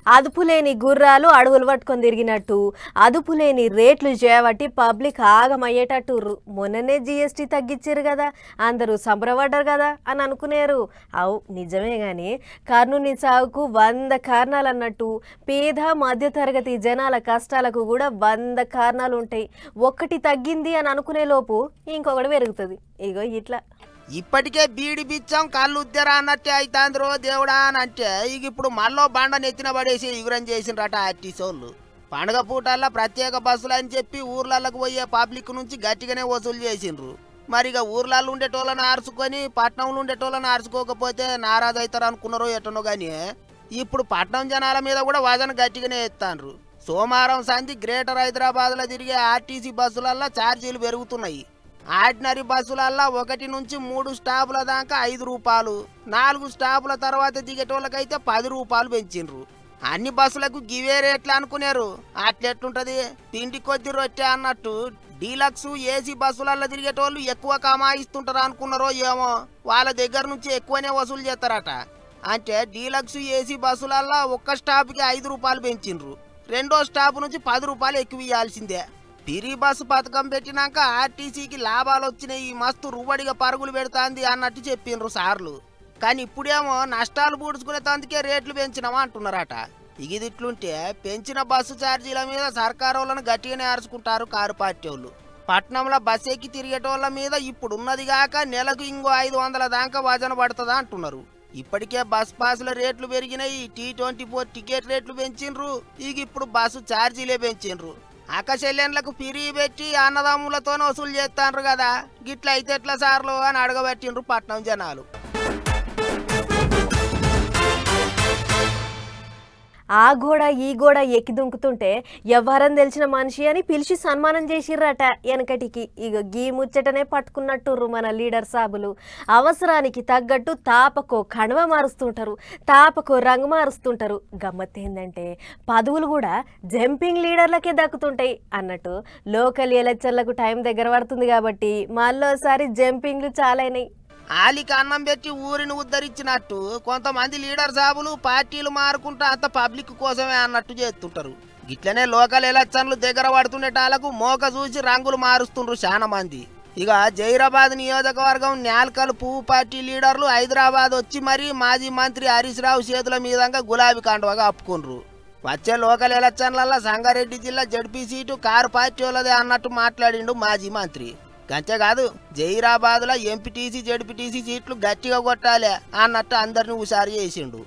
అదుపులేని గుర్రాలు అడవులు పట్టుకొని తిరిగినట్టు అదుపులేని రేట్లు చేయబట్టి పబ్లిక్ ఆగమయ్యేటట్టు మొన్ననే జీఎస్టీ తగ్గించారు కదా అందరూ సంబరపడ్డారు కదా అని అనుకునేరు. అవు నిజమే కానీ కర్నూలు సాగుకు 100 కారణాలు అన్నట్టు పేద మధ్యతరగతి జనాల కష్టాలకు కూడా 100 కారణాలు ఉంటాయి. ఒక్కటి తగ్గింది అని అనుకునే లోపు ఇంకొకటి పెరుగుతుంది. ఇగో ఇట్లా ఇప్పటికే బీడి బిచ్చాం కళ్ళు ఉద్దరా అన్నట్టే అవుతాంద్రో దేవుడా అని అంటే ఇక ఇప్పుడు మళ్ళీ బండ నెత్తిన పడేసి ఎగురం చేసిండ్రట ఆర్టీసోళ్ళు. పండుగ పూటల్లో ప్రత్యేక బస్సులు అని చెప్పి ఊర్లలోకి పోయే పబ్లిక్ నుంచి గట్టిగానే వసూలు చేసిండ్రు. మరి ఇక ఊర్లలో ఉండేటోళ్ళని ఆర్చుకొని పట్నంలో ఉండేటోళ్ళని ఆర్చుకోకపోతే నారాజు అవుతారు అనుకున్నారో ఎటనో కానీ ఇప్పుడు పట్నం జనాల మీద కూడా వజన గట్టిగానే ఎత్తాండ్రు. సోమవారం సంధి గ్రేటర్ హైదరాబాద్లో తిరిగే ఆర్టీసీ బస్సులల్లో ఛార్జీలు పెరుగుతున్నాయి. ఆర్డినరీ బస్సులల్లో 1 నుంచి 3 స్టాపుల దాకా 5 రూపాయలు, 4 స్టాపుల తర్వాత దిగేటోళ్ళకైతే 10 రూపాయలు పెంచిండ్రు. అన్ని బస్సులకు గివే రేట్లు అనుకున్నారు. అట్లెట్లుంటది తిండి కొద్ది రొట్టె అన్నట్టు డీలక్స్ ఏసీ బస్సులలో తిరిగేటోళ్ళు ఎక్కువ కమాయిస్తుంటారు అనుకున్నారో ఏమో వాళ్ళ దగ్గర నుంచి ఎక్కువనే వసూలు చేస్తారట. అంటే డీలక్స్ ఏసీ బస్సులల్లో ఒక్క స్టాప్కి 5 రూపాయలు పెంచిండ్రు. రెండో స్టాప్ నుంచి 10 రూపాయలు ఎక్కువ ఇవ్వాల్సిందే. ఫ్రీ బస్సు పథకం పెట్టినాక ఆర్టీసీకి లాభాలు వచ్చినాయి, మస్తు రువడిగా పరుగులు పెడతాంది అన్నట్టు చెప్పిండ్రు సార్లు. కానీ ఇప్పుడేమో నష్టాలు పూడ్చుకునే తందుకే రేట్లు పెంచినామా అంటున్నారట. ఇది ఇట్లుంటే పెంచిన బస్సు ఛార్జీల మీద సర్కారు వాళ్ళను గట్టిగానే అరుచుకుంటారు కారు పార్టీ వాళ్ళు. పట్నంలో బస్సు ఎక్కి తిరిగేటోళ్ళ మీద ఇప్పుడున్నది కాక నెలకు ఇంకో 500 దాకా వజన పడుతుందా అంటున్నారు. ఇప్పటికే బస్ పాసుల రేట్లు పెరిగినాయి, T24 టికెట్ రేట్లు పెంచిండ్రు, ఇక ఇప్పుడు బస్సు ఛార్జీలే పెంచిండ్రు. అక్కచెల్లెన్లకు పిరి పెట్టి అన్నదమ్ములతోనే వసూలు చేస్తాండ్రు కదా, గిట్ల అయితే ఎట్లా సార్లు అని అడగబెట్టిండ్రు పట్నం జనాలు. ఆ గోడ ఈ గోడ ఎక్కి దుంకుతుంటే ఎవరని తెలిసిన మనిషి అని పిలిచి సన్మానం చేసిర్రట వెనకటికి. ఇక గీ ముచ్చటనే పట్టుకున్నట్టుర్రు మన లీడర్ సాబులు. అవసరానికి తగ్గట్టు తాపకో కణవ మారుస్తుంటారు, తాపకో రంగు మారుస్తుంటారు. గమ్మత్ ఏంటంటే పదవులు కూడా జంపింగ్ లీడర్లకే దక్కుతుంటాయి అన్నట్టు. లోకల్ ఎలక్షన్లకు టైం దగ్గర పడుతుంది కాబట్టి మళ్ళోసారి జంపింగ్లు చాలైనాయి. ఆలికి అన్నం పెట్టి ఊరిని ఉద్ధరించినట్టు కొంతమంది లీడర్ సాబులు పార్టీలు మారుకుంటా అంత పబ్లిక్ కోసమే అన్నట్టు చేస్తుంటారు. గిట్లనే లోకల్ ఎలక్షన్లు దగ్గర పడుతుండేటాలకు మోక చూసి రంగులు మారుస్తుండ్రు చాలా మంది. ఇక జైరాబాద్ నియోజకవర్గం న్యాల్కల్ పువ్వు పార్టీ లీడర్లు హైదరాబాద్ వచ్చి మరీ మాజీ మంత్రి హరీష్ రావు చేతుల మీదంగా గులాబీ కండువగా అప్పుకుండ్రు. వచ్చే లోకల్ ఎలక్షన్లలో సంగారెడ్డి జిల్లా జడ్పీ సీటు కారు పార్టీ వాళ్ళదే అన్నట్టు మాట్లాడిండు మాజీ మంత్రి. అంతేకాదు జైరాబాద్లో ఎంపీటీసీ జడ్పీటీసీ సీట్లు గట్టిగా కొట్టాలి అన్నట్టు అందరిని హుషారు చేసిండు.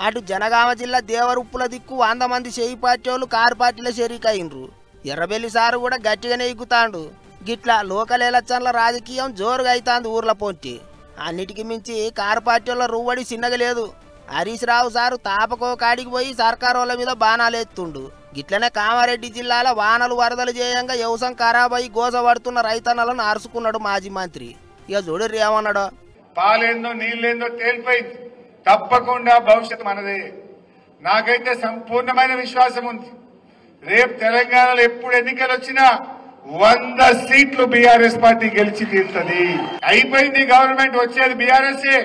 అటు జనగామ జిల్లా దేవరుప్పుల దిక్కు 100 మంది చేయి పార్టీ వాళ్ళు కారు పార్టీలో షరీకైండ్రు. ఎర్రబెల్లి సారు కూడా గట్టిగానే ఎగ్గుతాండు. గిట్లా లోకల్ ఎలక్షన్ల రాజకీయం జోరుగా అవుతాంది ఊర్ల పొంటి. అన్నిటికి మించి కారు పార్టీ వాళ్ళ రువ్వడి చిన్నగా లేదు. హరీష్ రావు సారు తాపకో కాడికి పోయి సర్కారు వాళ్ళ మీద బాణాలు ఎత్తుండు. గిట్లనే కామారెడ్డి జిల్లాలో వానలు వరదలు చేయంగా వ్యవసాయం ఖరాబై గోసపడుతున్న రైతన్నలను అరుచుకున్నాడు మాజీ మంత్రి. ఇక చూడరు ఏమన్నాడో. పాలేందో నీళ్ళేందో తేలిపోయింది, తప్పకుండా భవిష్యత్తు మనదే. నాకైతే సంపూర్ణమైన విశ్వాసం ఉంది. రేపు తెలంగాణలో ఎప్పుడు ఎన్నికలు వచ్చినా 100 సీట్లు బీఆర్ఎస్ పార్టీ గెలిచి తీరుతుంది. అయిపోయింది గవర్నమెంట్, వచ్చేది బీఆర్ఎస్ఏ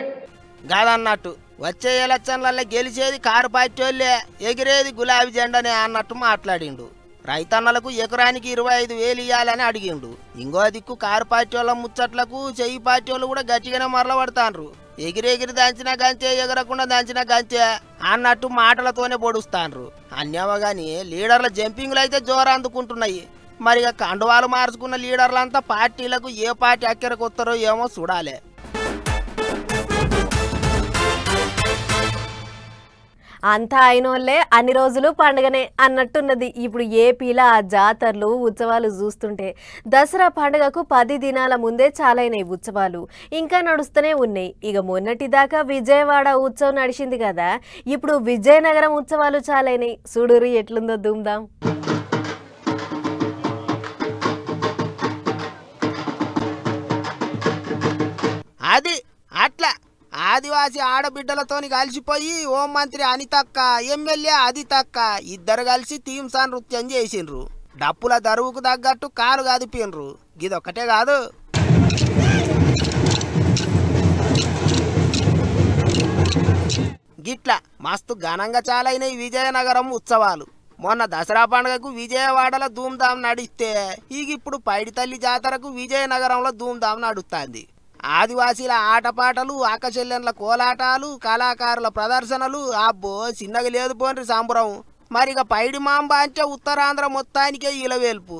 కాదన్నట్టు వచ్చే ఎలక్షన్లలో గెలిచేది కారు పార్టీ వాళ్ళే, ఎగిరేది గులాబీ జెండానే అన్నట్టు మాట్లాడిండు. రైతన్నలకు ఎకరానికి 25,000 ఇవ్వాలని అడిగిండు. ఇంకో దిక్కు కారు పార్టీ వాళ్ళ ముచ్చట్లకు చెయ్యి పార్టీ వాళ్ళు కూడా గట్టిగానే మరలబడతాండ్రు. ఎగిరెగిరి దంచిన గంతే, ఎగరకుండా దంచిన గంతే అన్నట్టు మాటలతోనే పొడుస్తాండ్రు. అన్నేమో గాని లీడర్ల జంపింగ్లు అయితే జోరు అందుకుంటున్నాయి. మరి కండువాలు మార్చుకున్న లీడర్లంతా పార్టీలకు ఏ పార్టీ అక్కరకు వస్తారో ఏమో చూడాలి. అంతా అయినోళ్ళే అన్ని రోజులు పండుగనే అన్నట్టున్నది. ఇప్పుడు ఏపీలో ఆ జాతరలు ఉత్సవాలు చూస్తుంటే దసరా పండుగకు 10 దినాల ముందే చాలైనాయి ఉత్సవాలు, ఇంకా నడుస్తూనే ఉన్నాయి. ఇక మొన్నటిదాకా విజయవాడ ఉత్సవం నడిచింది కదా, ఇప్పుడు విజయనగరం ఉత్సవాలు చాలైనాయి. చూడురి ఎట్లుందో ధూమ్ధాం. అది అట్లా ఆదివాసీ ఆడబిడ్డలతోని కలిసిపోయి హోంమంత్రి అనితక్క, ఎమ్మెల్యే అదితక్క ఇద్దరు కలిసి థీమ్సా నృత్యం చేసిండ్రు. డప్పుల దరువుకు తగ్గట్టు కాలు కదిపిండ్రు. గిదొక్కటే కాదు, గిట్లా మస్తు ఘనంగా చాలైనవి విజయనగరం ఉత్సవాలు. మొన్న దసరా పండుగకు విజయవాడలో ధూమ్ధాం నడిస్తే ఇప్పుడు పైడితల్లి జాతరకు విజయనగరంలో ధూమ్ధాం నడుస్తుంది. ఆదివాసీల ఆటపాటలు, ఆకచెల్లెన్ల కోలాటాలు, కళాకారుల ప్రదర్శనలు, అబ్బో చిన్నగా లేదు పోన్రి సంబరం. మరిక పైడి మాంబ అంటే ఉత్తరాంధ్ర మొత్తానికే ఇలవేల్పు.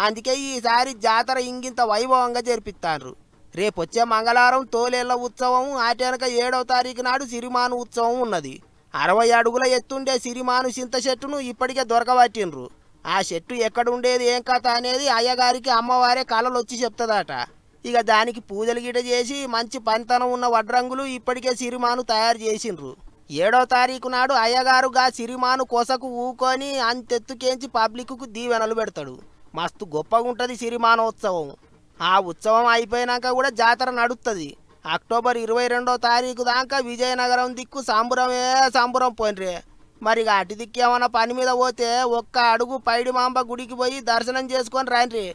అందుకే ఈసారి జాతర ఇంగింత వైభవంగా జరిపిస్తారు. రేపొచ్చే మంగళవారం తోలేళ్ల ఉత్సవం, ఆటెనక 7వ తారీఖు నాడు సిరిమాను ఉత్సవం ఉన్నది. 60 అడుగుల ఎత్తుండే సిరిమాను చింత చెట్టును ఇప్పటికే దొరకబట్టిండ్రు. ఆ చెట్టు ఎక్కడుండేది ఏం కథ అనేది అయ్యగారికి అమ్మవారే కళలు వచ్చి చెప్తుందట. ఇక దానికి పూజలు గిట చేసి మంచి పనితనం ఉన్న వడ్రంగులు ఇప్పటికే సిరిమాను తయారు చేసిండ్రు. 7వ తారీఖు నాడు అయ్యగారుగా సిరిమాను కొసకు ఊకొని అంతెత్తుకేంచి పబ్లిక్కు దీవెనలు పెడతాడు. మస్తు గొప్పగా ఉంటుంది సిరిమానోత్సవం. ఆ ఉత్సవం అయిపోయినాక కూడా జాతర నడుస్తుంది. అక్టోబర్ 22వ తారీఖు దాకా విజయనగరం దిక్కు సంబురమే సంబురం పోయినరే. మరి అటు దిక్కు ఏమన్నా పని మీద పోతే ఒక్క అడుగు పైడి మాంబ గుడికి పోయి దర్శనం చేసుకొని రాండ్రి.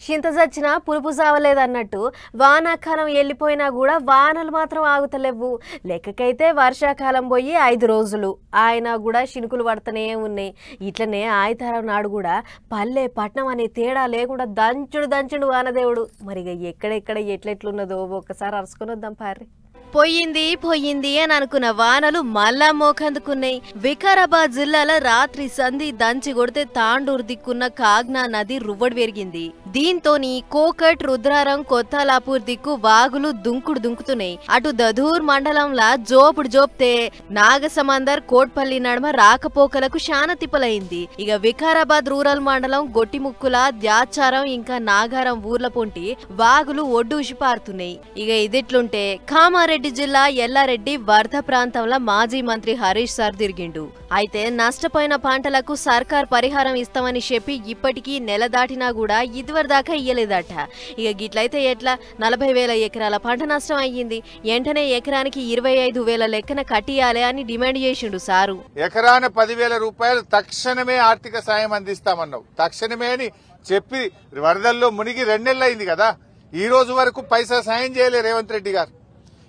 చింత చచ్చినా పులుపు సావలేదన్నట్టు వానాకాలం వెళ్ళిపోయినా కూడా వానలు మాత్రం ఆగుతలేవు. లెక్కకైతే వర్షాకాలం పోయి 5 రోజులు ఆయన కూడా చినుకులు పడుతూనే ఉన్నాయి. ఇట్లనే ఆయితారం నాడు కూడా పల్లె పట్నం అనే తేడా లేకుండా దంచుడు వానదేవుడు. మరి ఎక్కడెక్కడ ఎట్లెట్లున్నదో ఒక్కసారి అరుసుకొని వద్దాం పారి. పోయింది అని అనుకున్న వానలు మళ్ళా మోకందుకున్నాయి. వికారాబాద్ జిల్లాలో రాత్రి సంధి దంచి కొడితే తాండూరు దిక్కున్న కాగ్నా నది రువ్వడి పెరిగింది. దీంతోని కోకట్, రుద్రారం, కొత్తలాపూర్ దిక్కు వాగులు దుంకుతున్నాయి. అటు దధూర్ మండలంలా జోపుడు జోప్తే నాగసమందర్, కోట్పల్లి నడుమ రాకపోకలకు శాన తిప్పలైంది. ఇక వికారాబాద్ రూరల్ మండలం గొట్టిముక్కుల, ద్యాచారం ఇంకా నాగారం ఊర్ల పొంటి వాగులు ఒడ్డూసి పారుతున్నాయి. ఇక ఇదిట్లుంటే కామారెడ్డి జిల్లా ఎల్లారెడ్డి వరద ప్రాంతంలో మాజీ మంత్రి హరీష్ సార్ తిరిగిండు. అయితే నష్టపోయిన పంటలకు సర్కార్ పరిహారం ఇస్తామని చెప్పి ఇప్పటికీ నెల దాటినా కూడా ఇదివరదాకా ఇయ్యలేదట. ఇక గిట్లయితే ఎట్లా? 40,000 ఎకరాల పంట నష్టం అయ్యింది. వెంటనే ఎకరానికి 25,000 లెక్కన కట్టియాలి అని డిమాండ్ చేసిండు సారు. ఎకరాన 10,000 రూపాయలు తక్షణమే ఆర్థిక సాయం అందిస్తామన్నావు. తక్షణమే అని చెప్పి వరదల్లో మునిగి 2 నెలలు అయింది కదా. ఈ రోజు వరకు పైసా సాయం చేయలే రేవంత్ రెడ్డి గారు.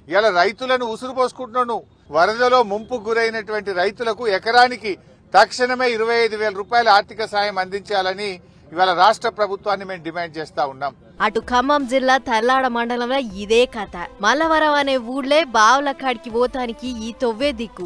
ఇలా రైతులను ఉసురు పోసుకుంటున్నాను. వరదలో ముంపుకు గురైనటువంటి రైతులకు ఎకరానికి తక్షణమే 25,000 రూపాయల ఆర్థిక సాయం అందించాలని ఇవాళ రాష్ట్ర ప్రభుత్వాన్ని మేము డిమాండ్ చేస్తా ఉన్నాం. అటు ఖమ్మం జిల్లా తర్లాడ మండలంలో ఇదే కథ. మల్లవరం అనే ఊళ్ళే బావుల కాడికి పోతానికి ఈ తొవ్వే దిక్కు.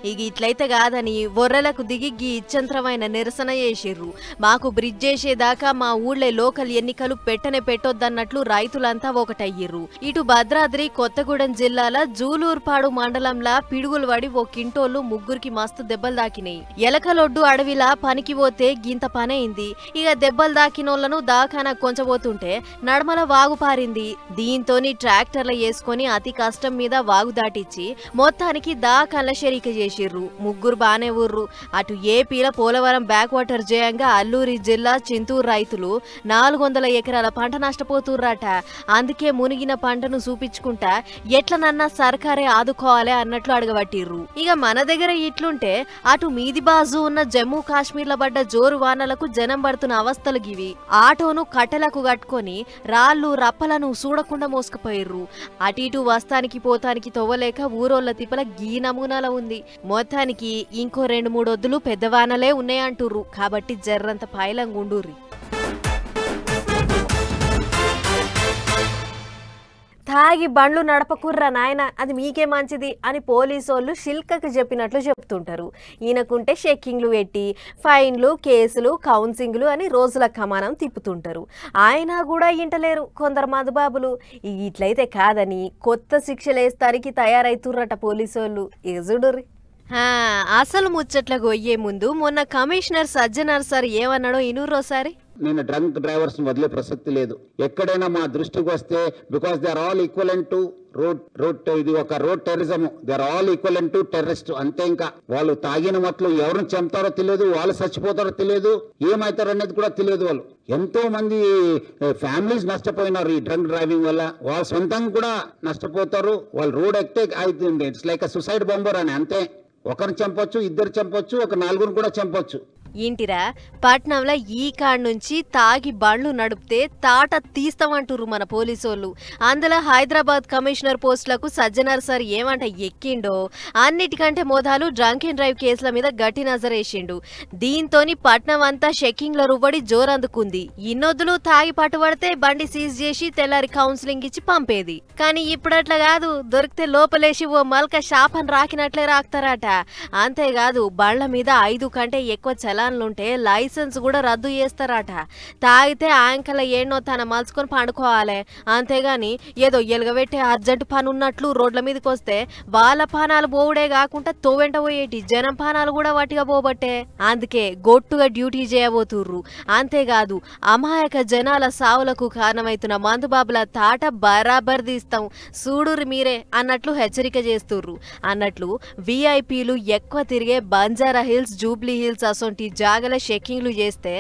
ఇక ఇట్లయితే కాదని ఒర్రెలకు దిగి ఇచ్చంత్రమైన నిరసన చేసిర్రు. మాకు బ్రిడ్జ్ చేసేదాకా మా ఊళ్ళే లోకల్ ఎన్నికలు పెట్టొద్దన్నట్లు రైతులంతా ఒకటయ్యిర్రు. ఇటు భద్రాద్రి కొత్తగూడెం జిల్లాల జూలూర్పాడు మండలంలా పిడుగులు పడి ఓ కింటోళ్లు 3కి మస్తు దెబ్బలు దాకినాయి. ఎలకలొడ్డు అడవిలా పనికి పోతే గింత పనైంది. ఇక దెబ్బలు దాకినోళ్లను దాఖానా కొంచబోతుంటే నడమల వాగు పారింది. దీంతోని ట్రాక్టర్ల వేసుకుని అతి కష్టం మీద వాగు దాటిచ్చి మొత్తానికి దాఖాన్ల షరీక చేసిర్రు. 3 బానే ఊర్రు. అటు ఏపీల పోలవరం బ్యాక్ వాటర్ జయంగా అల్లూరి జిల్లా చింతూరు రైతులు 400 ఎకరాల పంట నష్టపోతుర్రట. అందుకే మునిగిన పంటను చూపించుకుంటా ఎట్లనన్నా సర్కారే ఆదుకోవాలి అన్నట్లు అడగబట్టిర్రు. ఇక మన దగ్గర ఇట్లుంటే అటు మీది బాజు ఉన్న జమ్మూ కాశ్మీర్ల పడ్డ జోరు వానలకు జనం పడుతున్న అవస్థలు గివి. ఆటోను కట్టెలకు కట్టుకొని రాళ్లు రప్పలను చూడకుండా మోసుకుపోయిర్రు. అటు ఇటు వస్తానికి పోతానికి తవ్వలేక ఊరోళ్ల తిప్పల గీ నమూనాల ఉంది. మొత్తానికి ఇంకో 2-3 వద్దులు పెద్దవానలే ఉన్నాయంటుర్రు. కాబట్టి జర్రంత పాయలంగుండూర్రి. తాగి బండ్లు నడపకుర్రా నాయన, అది మీకే మంచిది అని పోలీసోళ్ళు శిల్కకు చెప్పినట్లు చెప్తుంటారు. ఈయనకుంటే చెక్కింగ్లు పెట్టి ఫైన్లు, కేసులు, కౌన్సింగ్లు అని రోజుల కమానం తిప్పుతుంటారు. ఆయన కూడా ఇంటలేరు కొందరు మధుబాబులు. ఇట్లయితే కాదని కొత్త శిక్షలేస్తానికి తయారైతుర్రట పోలీసోళ్ళు. ఎజుడుర్రి. అసలు ముచ్చట్లకు పోయే ముందు మొన్న కమిషనర్ సజ్జనార్ సార్ ఏమన్నాడో ఇనూరోసారి. నేను డ్రంక్ డ్రైవర్స్ వదిలే ప్రసక్తి లేదు. ఎక్కడైనా మా దృష్టికి వస్తే because they are all equivalent to road ఇది ఒక road terrorism. They are all equivalent to terrorist. అంతే. ఇంకా వాళ్ళు తాగిన మట్లు ఎవరిని చంపుతారో తెలియదు, వాళ్ళు చచ్చిపోతారో తెలియదు, ఏమవుతారో అనేది కూడా తెలియదు. వాళ్ళు ఎంతో మంది ఫ్యామిలీస్ నష్టపోయినారు ఈ డ్రంక్ డ్రైవింగ్ వల్ల. వాళ్ళ సొంతంగా కూడా నష్టపోతారు. వాళ్ళు రోడ్ ఎక్కితే అవుతుంది. ఇట్స్ లైక్ సూసైడ్ బాంబర్ అని. అంతే. ఒకరిని చంపొచ్చు, 2 చంపొచ్చు, ఒక 4 కూడా చంపొచ్చు. ఇంటిరా పట్నంలో ఈ కాడ్ నుంచి తాగి బండ్లు నడిపితే తాట తీస్తామంటుర్రు మన పోలీసోళ్ళు. అందులో హైదరాబాద్ కమిషనర్ పోస్టులకు సజ్జనార్ సార్ ఏమంట ఎక్కిండో అన్నిటికంటే మోదాలు డ్రంక్ అండ్ డ్రైవ్ కేసుల మీద గట్టి నజరేసిండు. దీంతోని పట్నం అంతా షెక్కింగ్ల రువ్వడి జోరందుకుంది. ఇన్నొద్దులు తాగి పట్టుబడితే బండి సీజ్ చేసి తెల్లారి కౌన్సిలింగ్ ఇచ్చి పంపేది. కానీ ఇప్పుడట్లా కాదు, దొరికితే లోపలేసి ఓ మల్క శాపం రాకినట్లే రాక్తారట. అంతేకాదు బండ్ల మీద 5 కంటే ఎక్కువ చలాన్లుంటే లైసెన్స్ కూడా రద్దు చేస్తారట. తాగితే యాంకల ఏన్నో తన మలుచుకొని పండుకోవాలి. అంతేగాని ఏదో ఎలుగబెట్టే అర్జెంటు పని ఉన్నట్లు రోడ్ల మీదకి వస్తే వాళ్ళ పానాలు పోవుడే కాకుండా తోవెంట పోయేటి జనం పానాలు కూడా వట్టిగా పోబట్టే. అందుకే గొట్టుగా డ్యూటీ చేయబోతుర్రు. అంతేకాదు అమాయక జనాల సావులకు కారణమైతున్న మందుబాబుల తాట బరాబర్ తీస్తాం చూడుర్రి మీరే అన్నట్లు హెచ్చరిక చేస్తుర్రు. అన్నట్లు విఐపీలు ఎక్కువ తిరిగే బంజారా హిల్స్, జూబ్లీ హిల్స్ అసొంటి జాగల షెక్కింగ్లు చేస్తే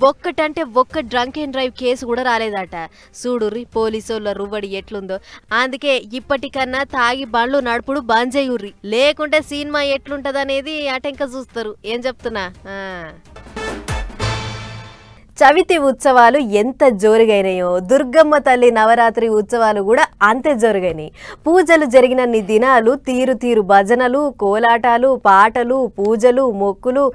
ఒక్కటంటే ఒక్క డ్రంక్ అండ్ డ్రైవ్ కేసు కూడా రాలేదట. చూడుర్రి పోలీసోళ్ళ రువ్వడి ఎట్లుందో. అందుకే ఇప్పటికన్నా తాగి బండ్లు నడుపుడు బంద్ చేయుర్రి, లేకుంటే సినిమా ఎట్లుంటదనేది అటెంక చూస్తారు. ఏం చెప్తున్నా. చవితి ఉత్సవాలు ఎంత జోరుగైనాయో దుర్గమ్మ తల్లి నవరాత్రి ఉత్సవాలు కూడా అంతే జోరుగైనాయి. పూజలు జరిగినన్ని దినాలు తీరు తీరు భజనలు, కోలాటాలు, పాటలు, పూజలు, మొక్కులు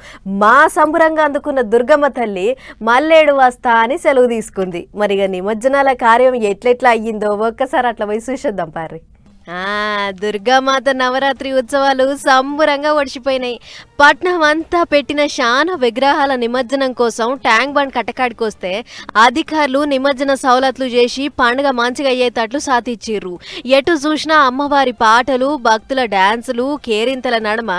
మా సంబరంగా అందుకున్న దుర్గమ్మ తల్లి మల్లేడు వస్తా అని సెలవు తీసుకుంది. మరిగా నిమజ్జనాల కార్యం ఎట్లెట్లా అయ్యిందో ఒక్కసారి అట్లా పోయి చూసేద్దాం పారి. దుర్గామాత నవరాత్రి ఉత్సవాలు సంబరంగా ఒడిచిపోయినాయి. పట్నం అంతా పెట్టిన శాన విగ్రహాల నిమజ్జనం కోసం ట్యాంక్ బండ్ కట్టకాడికొస్తే అధికారులు నిమజ్జన సౌలతులు చేసి పండుగ మంచిగా అయ్యేటట్లు సాధించిర్రు. ఎటు చూసినా అమ్మవారి పాటలు, భక్తుల డాన్సులు, కేరింతల నడుమ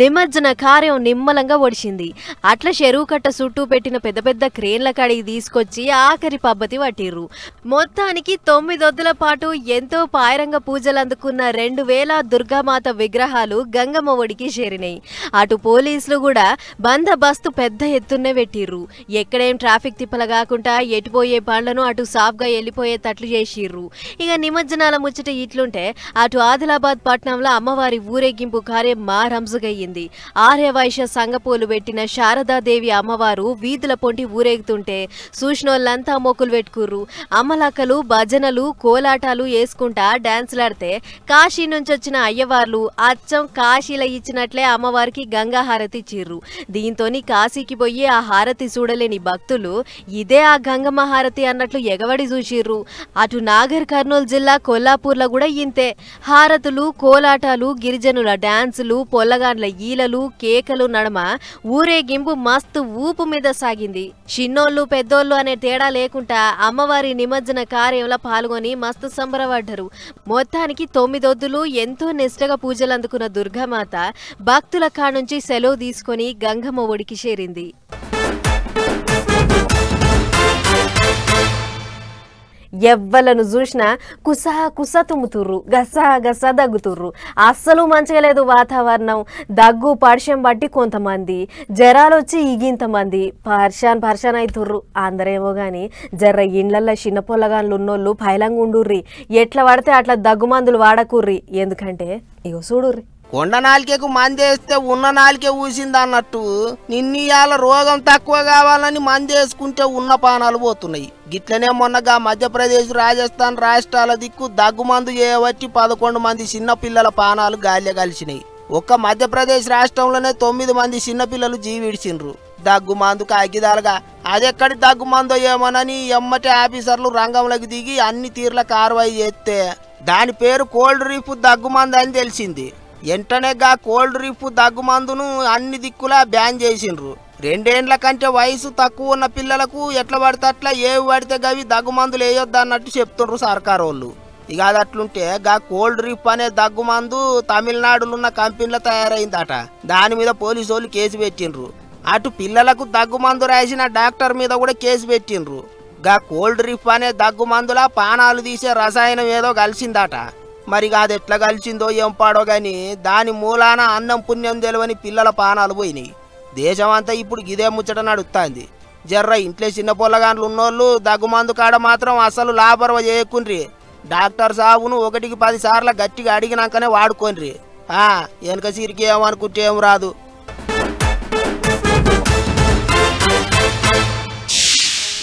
నిమజ్జన కార్యం నిమ్మలంగా ఒడిచింది. అట్లా చెరువు కట్ట చుట్టూ పెట్టిన పెద్ద పెద్ద క్రేన్ల కాడికి తీసుకొచ్చి ఆఖరి పబ్బతి పట్టిర్రు. మొత్తానికి 9 రోజుల పాటు ఎంతో పాయరంగ పూజలు అందుకున్న 2000 దుర్గామాత విగ్రహాలు గంగమ్మ ఒడికి చేరినాయి. అటు పోలీసులు కూడా బందోబస్తు పెద్ద ఎత్తున్నే పెట్టిర్రు. ఎక్కడేం ట్రాఫిక్ తిప్పల కాకుండా ఎటుపోయే బండ్లను అటు సాఫ్గా వెళ్ళిపోయేటట్లు చేసిర్రు. ఇక నిమజ్జనాల ముచ్చట ఇట్లుంటే అటు ఆదిలాబాద్ పట్నంలో అమ్మవారి ఊరేగింపు కార్యం మా రంజుగయ్యింది. ఆర్యవైశ్య సంగపోలు పెట్టిన శారదాదేవి అమ్మవారు వీధుల పొంటి ఊరేగుతుంటే చూసినోళ్ళంతా మొక్కులు పెట్టుకుర్రు. అమ్మలక్కలు భజనలు, కోలాటాలు వేసుకుంటా డాన్సులాడితే కాశీ నుంచి వచ్చిన అయ్యవార్లు అచ్చం కాశీలో ఇచ్చినట్లే అమ్మవారికి గంగా హారతి ఇచ్చిర్రు. దీంతోని కాశీకి పోయి ఆ హారతి చూడలేని భక్తులు ఇదే ఆ గంగమ్మ హారతి అన్నట్లు ఎగవడి చూసిర్రు. అటు నాగర్ కర్నూలు జిల్లా కొల్లాపూర్లో కూడా ఇంతే. హారతులు, కోలాటాలు, గిరిజనుల డాన్సులు, పొల్లగాండ్ల ఈలలు, కేకలు నడమ ఊరేగింపు మస్తు ఊపు మీద సాగింది. చిన్నోళ్ళు పెద్దోళ్ళు అనే తేడా లేకుండా అమ్మవారి నిమజ్జన కార్యంలో పాల్గొని మస్తు సంబరపడ్డారు. మొత్తానికి 9 రోజులు ఎంతో నిష్టగా పూజలు అందుకున్న దుర్గామాత భక్తుల కానుంచి సెలవు తీసుకొని గంగమ్మ ఒడికి చేరింది. ఎవ్వలను చూసినా కుసా కుస తుమ్ముతుర్రు, గసా గసా దగ్గుతుర్రు. అస్సలు మంచిగా లేదు వాతావరణం. దగ్గు పర్షం బట్టి కొంతమంది, జరాలు వచ్చి ఇగింతమంది పర్షాన్ అవుతుర్రు. అందరేమో గాని జర్ర ఇండ్లల్లో చిన్న పొల్లగాన్లు ఉన్నోళ్ళు పైలంగా ఉండుర్రి. ఎట్లా పడితే అట్లా దగ్గు మందులు వాడకుర్రి. ఎందుకంటే ఇగో చూడుర్రి, కొండ నాలికకు మందేస్తే ఉన్న నాలికే ఊసింది అన్నట్టు నిన్నీయాల రోగం తక్కువ కావాలని మందేసుకుంటే ఉన్న పానాలు పోతున్నాయి. గిట్లనే మొన్నగా మధ్యప్రదేశ్, రాజస్థాన్ రాష్ట్రాల దిక్కు దగ్గు మందు చేయబట్టి 11 మంది చిన్న పిల్లల పానాలు గాలిలో కలిసినాయి. ఒక్క మధ్యప్రదేశ్ రాష్ట్రంలోనే 9 మంది చిన్నపిల్లలు జీవిడిచిండ్రు దగ్గు మందుకు అగ్గిదాలుగా. అదెక్కడి దగ్గు మందో ఏమోనని ఎమ్మటే ఆఫీసర్లు రంగంలోకి దిగి అన్ని తీర్ల కార్వాయి చేస్తే దాని పేరు కోల్డ్ రీఫ్ దగ్గు మందు అని తెలిసింది. వెంటనేగా కోల్డ్ రీఫ్ దగ్గు మందును అన్ని దిక్కులా బ్యాన్ చేసిండ్రు. 2 ఏండ్ల కంటే వయసు తక్కువ ఉన్న పిల్లలకు ఎట్లా పడితే అట్లా ఏవి పడితే గవి దగ్గు మందులు వేయొద్దు అన్నట్టు చెప్తుండ్రు సర్కారు వాళ్ళు. ఇక అది అట్లుంటే గా కోల్డ్ రీఫ్ అనే దగ్గు మందు తమిళనాడులో ఉన్న కంపెనీలో తయారైందట. దాని మీద పోలీసు వాళ్ళు కేసు పెట్టిండ్రు. అటు పిల్లలకు దగ్గు మందు రాసిన డాక్టర్ మీద కూడా కేసు పెట్టిండ్రు. గా కోల్డ్ రీఫ్ అనే దగ్గు మందులా పానాలు తీసే రసాయనం ఏదో కలిసిందట. మరి అది ఎట్లా కలిసిందో ఏం పాడో గాని దాని మూలాన అన్నం పుణ్యం తెలియని పిల్లల పానాలు పోయినాయి. దేశం అంతా ఇప్పుడు గిదే ముచ్చట నడుస్తుంది. జర్ర ఇంట్లో చిన్న పొల్లగాన్లు ఉన్నోళ్ళు దగ్గుమందు కాడ మాత్రం అసలు లాపర్వ చేయకుండ్రి. డాక్టర్ సాబును 1కి 10 సార్లు గట్టిగా అడిగినాకనే వాడుకోండ్రి. వెనక సిరికి ఏమనుకుంటే ఏం రాదు.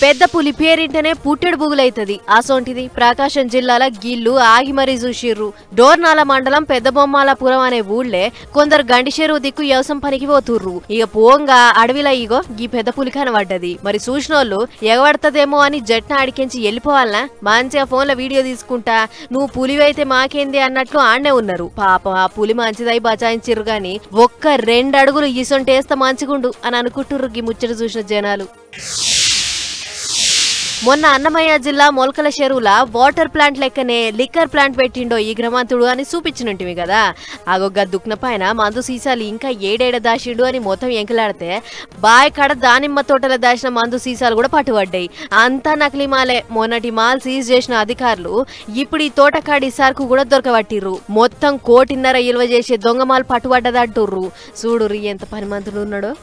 పెద్ద పులి పేరింటనే పుట్టెడు బుగులైతది. అసొంటిది ప్రకాశం జిల్లాల గిల్లు ఆగి మరీ చూసిర్రు. డోర్నాల మండలం పెద్ద బొమ్మాలపురం అనే ఊళ్ళే కొందరు గండిచెరువు దిక్కు వ్యవసాయం పనికి పోతుర్రు. ఇక పోంగా అడవిలో ఇగో గీ పెద్ద పులి కనబడ్డది. మరి చూసినోళ్ళు ఎగబడతదేమో అని జట్న అడికించి వెళ్ళిపోవాలనా? మంచిగా ఫోన్లో వీడియో తీసుకుంటా నువ్వు పులివైతే మాకేంది అన్నట్లు ఆడనే ఉన్నారు. పాపం ఆ పులి మంచిదై బచాయించిర్రు గాని ఒక్క 2 అడుగులు ఈసొంటేస్తే మంచిగుండు అని అనుకుంటుర్రు గీ ముచ్చట చూసిన జనాలు. మొన్న అన్నమయ్య జిల్లా మొలకల చెరువుల వాటర్ ప్లాంట్ లెక్కనే లిక్కర్ ప్లాంట్ పెట్టిండో ఈ గ్రమంతుడు అని చూపించినట్టివి కదా. ఆగొగ్గ దుక్న పైన మందు సీసాలు ఇంకా ఏడేడ దాచిండు అని మొత్తం ఎంకలాడితే బాయ్ కాడ దానిమ్మ తోటల దాచిన మందు సీసాలు కూడా పట్టుబడ్డాయి. అంతా నకిలీ మాలే. మొన్నటి మాల్ సీజ్ చేసిన అధికారులు ఇప్పుడు ఈ తోటకాడి సరుకు కూడా దొరకబట్టిర్రు. మొత్తం 1.5 కోటి విలువ చేసే దొంగమాలు పట్టుబడ్డదంటుర్రు. చూడుర్రి ఎంత పనిమంతుడు ఉన్నాడో.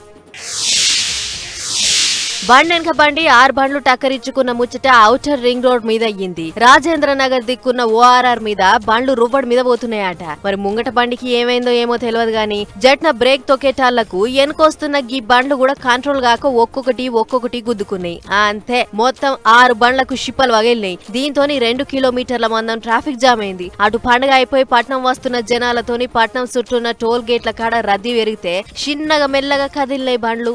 బండెనక బండి 6 బండ్లు టక్కరిచ్చుకున్న ముచ్చట ఔటర్ రింగ్ రోడ్ మీద అయ్యింది. రాజేంద్ర నగర్ దిక్కున్న ORR మీద బండ్లు రువ్వడి మీద పోతున్నాయట. మరి ముంగట బండికి ఏమైందో ఏమో తెలియదు గాని జట్న బ్రేక్ తొక్కేటాళ్లకు ఎనుకొస్తున్న గీ బండ్లు కూడా కంట్రోల్ కాక ఒక్కొక్కటి గుద్దుకున్నాయి. అంతే మొత్తం 6 బండ్లకు షిప్పలు వగిలినాయి. దీంతోని 2 కిలోమీటర్ల మందం ట్రాఫిక్ జామ్ అయింది. అటు పండుగ అయిపోయి పట్నం వస్తున్న జనాలతోని పట్నం చుట్టూన్న టోల్ గేట్ల కాడ రద్దీ పెరిగితే చిన్నగా మెల్లగా కదిలినాయి బండ్లు.